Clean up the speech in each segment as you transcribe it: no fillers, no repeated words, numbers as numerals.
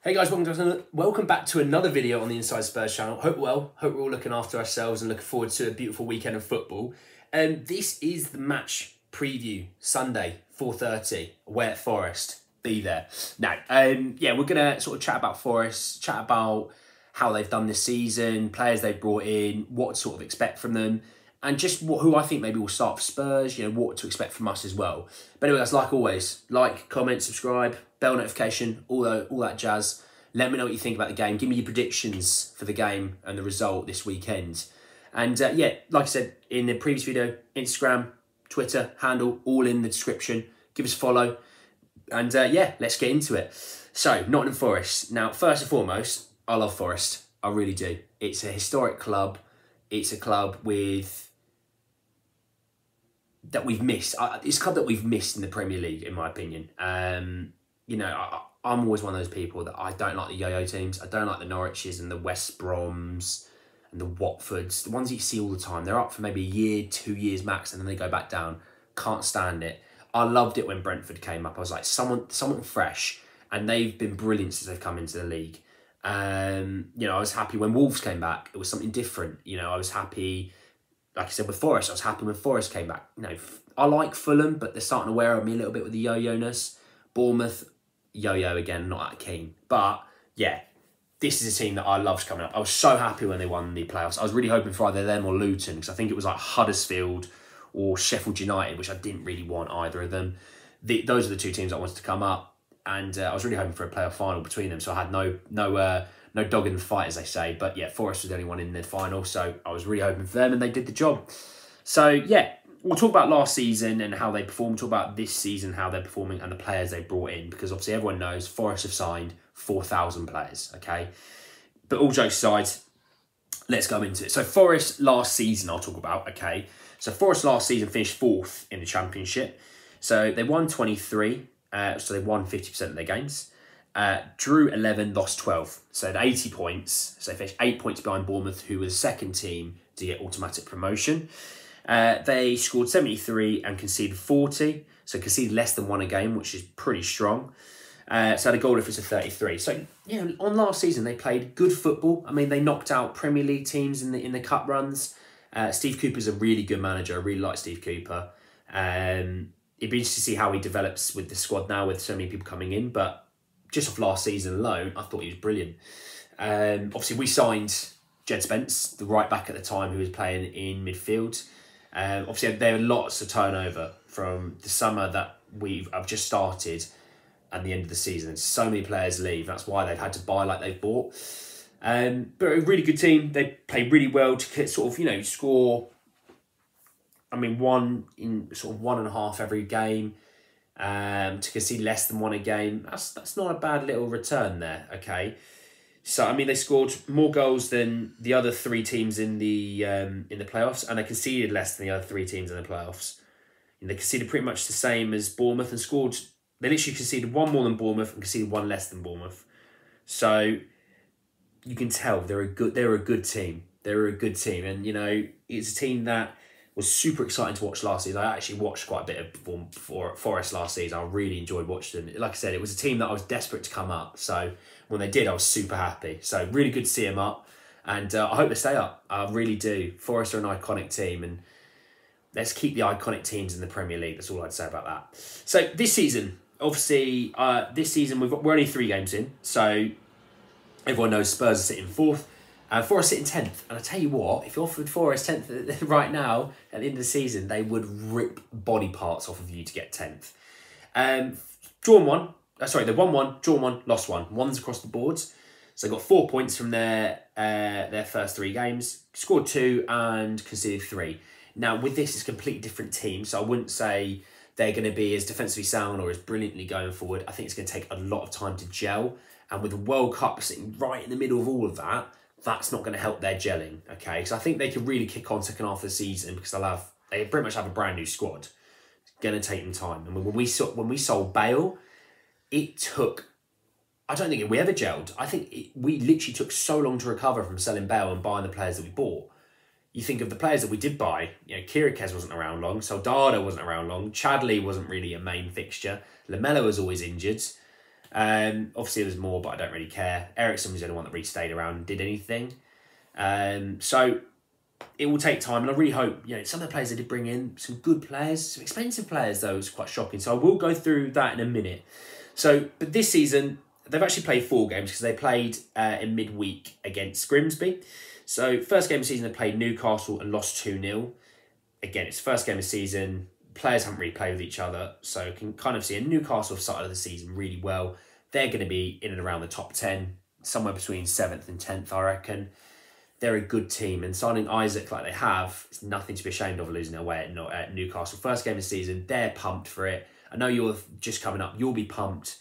Hey guys, welcome back to another video on the Inside Spurs channel. Hope we're all looking after ourselves and looking forward to a beautiful weekend of football. This is the match preview, Sunday, 4:30, away at Forest. Be there. Now, yeah, we're going to sort of chat about Forest, chat about how they've done this season, players they've brought in, what to sort of expect from them, and just who I think maybe will start for Spurs, what to expect from us as well. But anyway, guys, like always, like, comment, subscribe, bell notification, all that jazz. Let me know what you think about the game. Give me your predictions for the game and the result this weekend. And yeah, like I said in the previous video, Instagram, Twitter, handle, all in the description. Give us a follow. And yeah, let's get into it. So, Nottingham Forest. Now, first and foremost, I love Forest. I really do. It's a historic club. It's a club that we've missed. It's a club that we've missed in the Premier League, in my opinion. I'm always one of those people that I don't like the yo-yo teams. I don't like the Norwiches and the West Broms and the Watfords. The ones that you see all the time. They're up for maybe a year, 2 years max, and then they go back down. Can't stand it. I loved it when Brentford came up. I was like, someone fresh. And they've been brilliant since they've come into the league. I was happy when Wolves came back. It was something different. I was happy, like I said, with Forest. I was happy when Forest came back. I like Fulham, but they're starting to wear on me a little bit with the yo-yo-ness. Bournemouth, yo-yo again, not that keen. But yeah, this is a team that I loved coming up. I was so happy when they won the playoffs. I was really hoping for either them or Luton, because I think it was like Huddersfield or Sheffield United, which I didn't really want either of them. Those are the two teams I wanted to come up, and I was really hoping for a playoff final between them. So I had no dog in the fight, as they say. But yeah, Forest was the only one in the final, so I was really hoping for them, and they did the job. So yeah, we'll talk about last season and how they performed, talk about this season, how they're performing, and the players they brought in, because obviously everyone knows Forest have signed 4,000 players, okay? But all jokes aside, let's go into it. So Forest last season I'll talk about, okay? So Forest last season finished 4th in the Championship. So they won 23, so they won 50% of their games. Drew 11, lost 12. So they had 80 points. So they finished 8 points behind Bournemouth, who were the second team to get automatic promotion. They scored 73 and conceded 40. So conceded less than one a game, which is pretty strong. So had a goal difference of 33. So, on last season, they played good football. I mean, they knocked out Premier League teams in the cup runs. Steve Cooper's a really good manager. I really like Steve Cooper. It'd be interesting to see how he develops with the squad now with so many people coming in. But just off last season alone, I thought he was brilliant. Obviously, we signed Jed Spence, the right back at the time, who was playing in midfield. Obviously, there are lots of turnover from the summer that I've just started and the end of the season. So many players leave. That's why they've had to buy like they've bought. But a really good team. They play really well to sort of, score, one in sort of 1.5 every game. To concede less than one a game. That's not a bad little return there, okay? So, they scored more goals than the other 3 teams in the playoffs, and they conceded less than the other 3 teams in the playoffs. And they conceded pretty much the same as Bournemouth and scored. They literally conceded 1 more than Bournemouth and conceded 1 less than Bournemouth. So you can tell they're a good team. They're a good team, and it's a team that was super exciting to watch last season. I actually watched quite a bit of Forest last season. I really enjoyed watching them. Like I said, it was a team that I was desperate to come up. So when they did, I was super happy. So really good to see them up. And I hope they stay up. I really do. Forest are an iconic team. And let's keep the iconic teams in the Premier League. That's all I'd say about that. So this season, obviously, we're only 3 games in. So everyone knows Spurs are sitting 4th. Forest sitting 10th. And I tell you what, if you offered Forest 10th right now, at the end of the season, they would rip body parts off of you to get 10th. They won 1, drawn 1, lost 1. 1's across the boards. So they got 4 points from their first 3 games. Scored 2 and conceded 3. Now, with this, it's a completely different team. So I wouldn't say they're going to be as defensively sound or as brilliantly going forward. I think it's going to take a lot of time to gel. And with the World Cup sitting right in the middle of all of that, that's not going to help their gelling, okay? So I think they could really kick on second half of the season because they pretty much have a brand new squad. It's going to take them time. And when we sold Bale, it took, I don't think we ever gelled. I think we literally took so long to recover from selling Bale and buying the players that we bought. You think of the players that we did buy, Kirikez wasn't around long, Soldado wasn't around long, Chadley wasn't really a main fixture, Lamela was always injured. Obviously, there's more, but I don't really care. Ericsson was the only one that really stayed around and did anything. So it will take time, and I really hope, some of the players they did bring in, some good players, some expensive players though, it's quite shocking. So I will go through that in a minute. So, but this season, they've actually played 4 games because they played in midweek against Grimsby. So first game of the season, they played Newcastle and lost 2-0. Again, it's the first game of the season. Players haven't really played with each other, so you can kind of see a Newcastle have started the season really well. They're going to be in and around the top 10, somewhere between 7th and 10th, I reckon. They're a good team, and signing Isaac like they have, it's nothing to be ashamed of losing away at Newcastle. First game of the season, they're pumped for it. I know you're just coming up, you'll be pumped,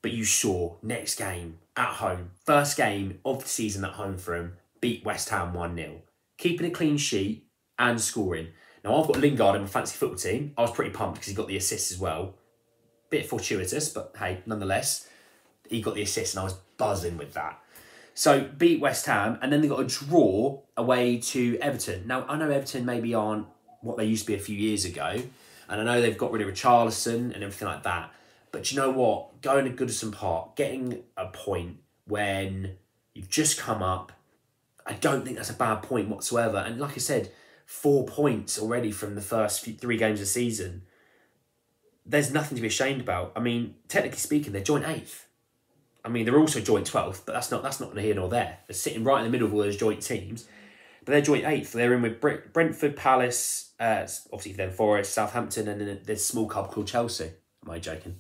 but you saw next game at home, first game of the season at home for them, beat West Ham 1-0, keeping a clean sheet and scoring. Now, I've got Lingard in my fantasy football team. I was pretty pumped because he got the assist as well. Bit fortuitous, but hey, nonetheless, he got the assist and I was buzzing with that. So, beat West Ham, and then they got a draw away to Everton. Now, I know Everton maybe aren't what they used to be a few years ago, and I know they've got rid of Richarlison and everything like that. But you know what? Going to Goodison Park, getting a point when you've just come up, I don't think that's a bad point whatsoever. And like I said, 4 points already from the first 3 games of the season. There's nothing to be ashamed about. I mean, technically speaking, they're joint 8th. I mean, they're also joint 12th, but that's not here nor there. They're sitting right in the middle of all those joint teams. But they're joint 8th. They're in with Brentford, Palace, obviously then Forest, Southampton, and then there's a small club called Chelsea. Am I joking?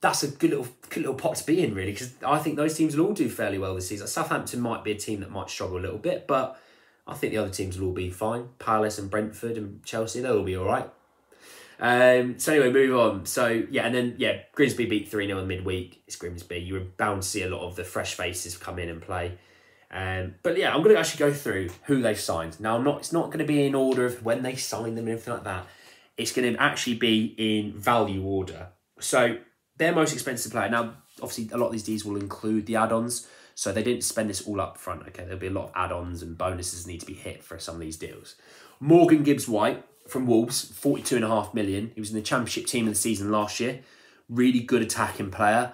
That's a good little pot to be in, really, because I think those teams will all do fairly well this season. Southampton might be a team that might struggle a little bit, but I think the other teams will all be fine. Palace and Brentford and Chelsea, they'll all be all right. So anyway, move on. So, and then, Grimsby beat 3-0 in midweek. It's Grimsby. You were bound to see a lot of the fresh faces come in and play. But yeah, I'm going to actually go through who they've signed. Now, it's not going to be in order of when they signed them and everything like that. It's going to actually be in value order. So, their most expensive player. Now, obviously, a lot of these deals will include the add-ons. So they didn't spend this all up front. Okay, there'll be a lot of add-ons and bonuses need to be hit for some of these deals. Morgan Gibbs-White from Wolves, 42.5 million. He was in the Championship team of the season last year. Really good attacking player.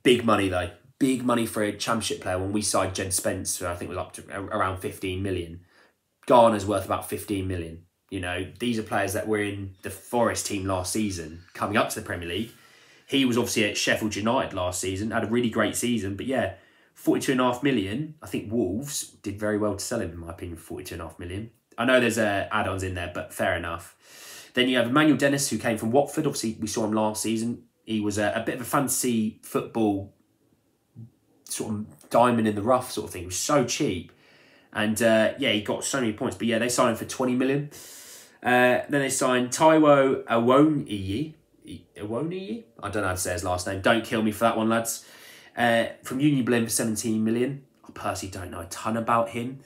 Big money though. Big money for a Championship player. When we signed Jed Spence, who I think was up to around 15 million. Garner's worth about 15 million. These are players that were in the Forest team last season, coming up to the Premier League. He was obviously at Sheffield United last season, had a really great season, but 42.5 million. I think Wolves did very well to sell him, in my opinion, for 42.5 million. I know there's add-ons in there, but fair enough. Then you have Emmanuel Dennis, who came from Watford. Obviously, we saw him last season. He was a bit of a fantasy football sort of diamond in the rough sort of thing. He was so cheap. And he got so many points. But they signed him for 20 million. Then they signed Taiwo Awoniyi. I don't know how to say his last name. Don't kill me for that one, lads. From Union Berlin for 17 million. I personally don't know a ton about him.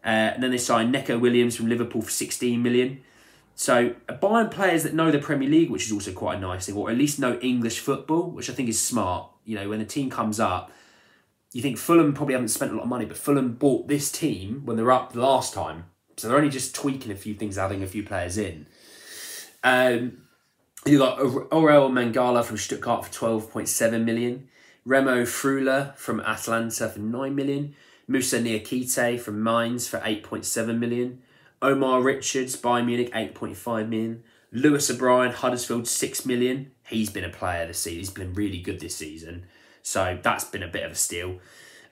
And then they signed Neco Williams from Liverpool for 16 million. So buying players that know the Premier League, which is also quite a nice thing, or at least know English football, which I think is smart. When the team comes up, you think Fulham probably haven't spent a lot of money, but Fulham bought this team when they were up the last time. So they're only just tweaking a few things, adding a few players in. You got Aurel Mangala from Stuttgart for 12.7 million. Remo Freuler from Atalanta for 9 million. Musa Niakite from Mainz for 8.7 million. Omar Richards, Bayern Munich, 8.5 million. Lewis O'Brien, Huddersfield, 6 million. He's been a player this season. He's been really good this season. So that's been a bit of a steal.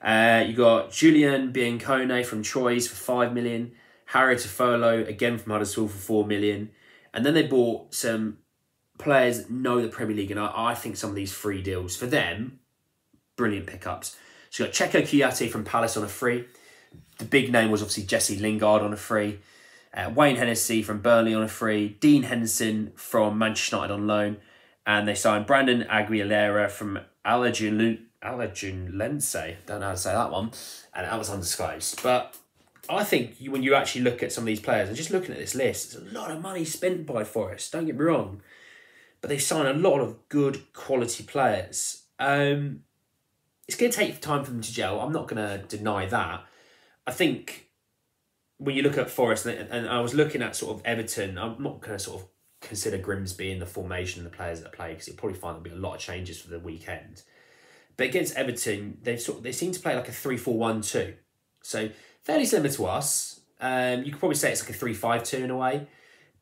You got Julian Biancone from Troyes for 5 million. Harry Tofolo, again from Huddersfield, for 4 million. And then they bought some players that know the Premier League, and I think some of these free deals for them, brilliant pickups. So you got Checo Kouyaté from Palace on a free. The big name was obviously Jesse Lingard on a free. Wayne Hennessy from Burnley on a free. Dean Henderson from Manchester United on loan. And they signed Brandon Aguilera from Alajuelense. Don't know how to say that one. And that was undisclosed. But I think when you actually look at some of these players, and just looking at this list, there's a lot of money spent by Forest. Don't get me wrong. But they sign a lot of good quality players. It's going to take time for them to gel. I'm not going to deny that. I think when you look at Forest, and I was looking at sort of Everton, I'm not going to sort of consider Grimsby in the formation and the players that play, because you'll probably find there'll be a lot of changes for the weekend. But against Everton, they seem to play like a 3-4-1-2. So fairly similar to us. You could probably say it's like a 3-5-2 in a way,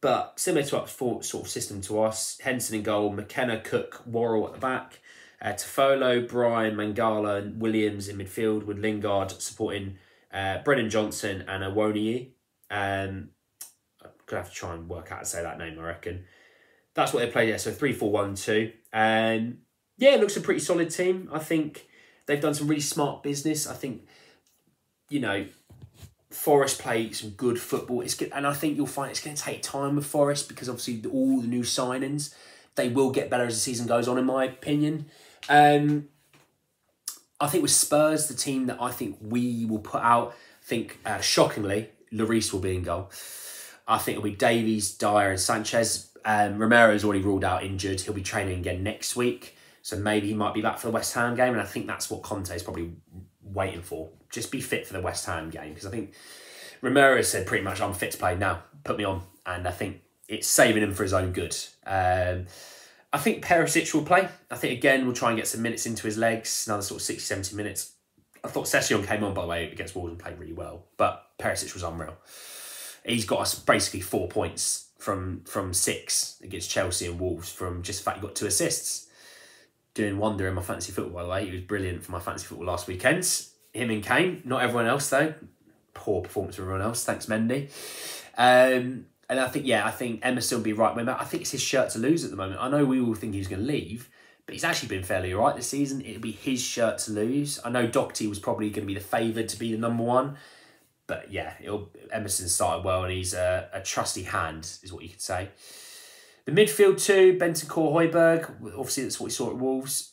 but similar to our sort of system to us. Henson in goal, McKenna, Cook, Worrell at the back, Toffolo, Bryan, Mangala, and Williams in midfield, with Lingard supporting Brennan Johnson and Awoniyi. I'm going to have to try and work out how to say that name, I reckon. That's what they played there, so 3-4-1-2. Yeah, it looks a pretty solid team. I think they've done some really smart business. I think, you know, Forest play some good football. It's good, and I think you'll find it's going to take time with Forest, because obviously all the new signings, they will get better as the season goes on, in my opinion. I think with Spurs, the team that I think we will put out, I think shockingly, Lloris will be in goal. I think it'll be Davies, Dyer and Sanchez. Romero's already ruled out injured. He'll be training again next week, so maybe he might be back for the West Ham game, and I think that's what Conte is probably waiting for. Just be fit for the West Ham game, because I think Romero said pretty much, I'm fit to play now, put me on, and I think it's saving him for his own good. I think Perisic will play. I think, again, we'll try and get some minutes into his legs, another sort of 60, 70 minutes. I thought Session came on, by the way, against Wolves and played really well, but Perisic was unreal. He's got us basically 4 points from 6 against Chelsea and Wolves, from just the fact he got 2 assists. Doing wonder in my fantasy football, by the way. He was brilliant for my fantasy football last weekend. Him and Kane, not everyone else though. Poor performance from everyone else. Thanks, Mendy. And I think Emerson will be right winger. I think it's his shirt to lose at the moment. I know we all think he was going to leave, but he's actually been fairly all right this season. It'll be his shirt to lose. I know Doherty was probably going to be the favoured to be the number 1, but yeah, Emerson started well, and he's a trusty hand, is what you could say. The midfield 2, Bentancur, Højbjerg. Obviously, that's what we saw at Wolves.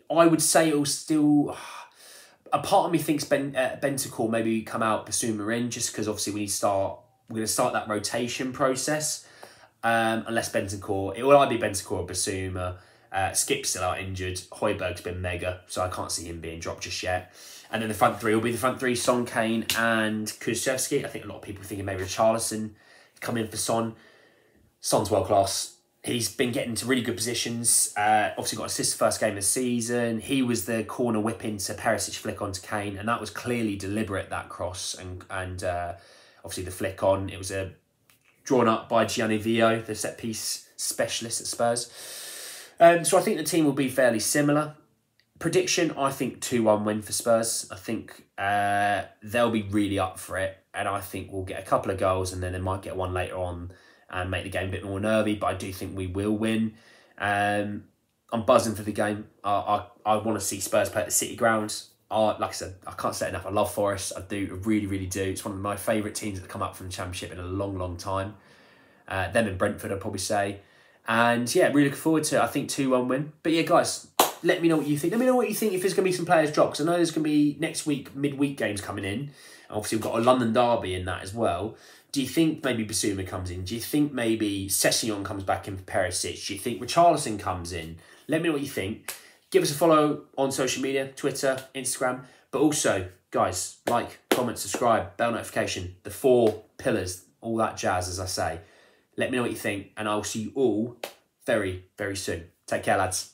I would say it'll still... A part of me thinks Bentancur maybe come out, Basuma in, just because obviously we're going to start that rotation process. Unless Bentancur... It will either be Bentancur or Basuma. Skip's still out injured. Højbjerg's been mega, so I can't see him being dropped just yet. And then the front 3 will be the front 3, Son, Kane and Kulusevski. I think a lot of people thinking maybe Richarlison come in for Son. Son's world class. He's been getting into really good positions. Obviously got assists first game of the season. He was the corner whip into Perisic flick onto Kane, and that was clearly deliberate, that cross, and obviously the flick on. It was drawn up by Gianni Vio, the set piece specialist at Spurs. So I think the team will be fairly similar. Prediction, I think 2-1 win for Spurs. I think they'll be really up for it, and I think we'll get a couple of goals, and then they might get one later on and make the game a bit more nervy, but I do think we will win. I'm buzzing for the game. I want to see Spurs play at the City ground. Like I said, I can't say it enough. I love Forest. I really, really do. It's one of my favourite teams that have come up from the Championship in a long, long time. Them and Brentford, I'd probably say. And yeah, really looking forward to it. I think 2-1 win. But yeah, guys, let me know what you think. Let me know what you think if there's going to be some players dropped, because I know there's going to be next week midweek games coming in. Obviously, we've got a London derby in that as well. Do you think maybe Basuma comes in? Do you think maybe Sessegnon comes back in for Perisic? Do you think Richarlison comes in? Let me know what you think. Give us a follow on social media, Twitter, Instagram. But also, guys, like, comment, subscribe, bell notification, the 4 pillars, all that jazz, as I say. Let me know what you think, and I'll see you all very, very soon. Take care, lads.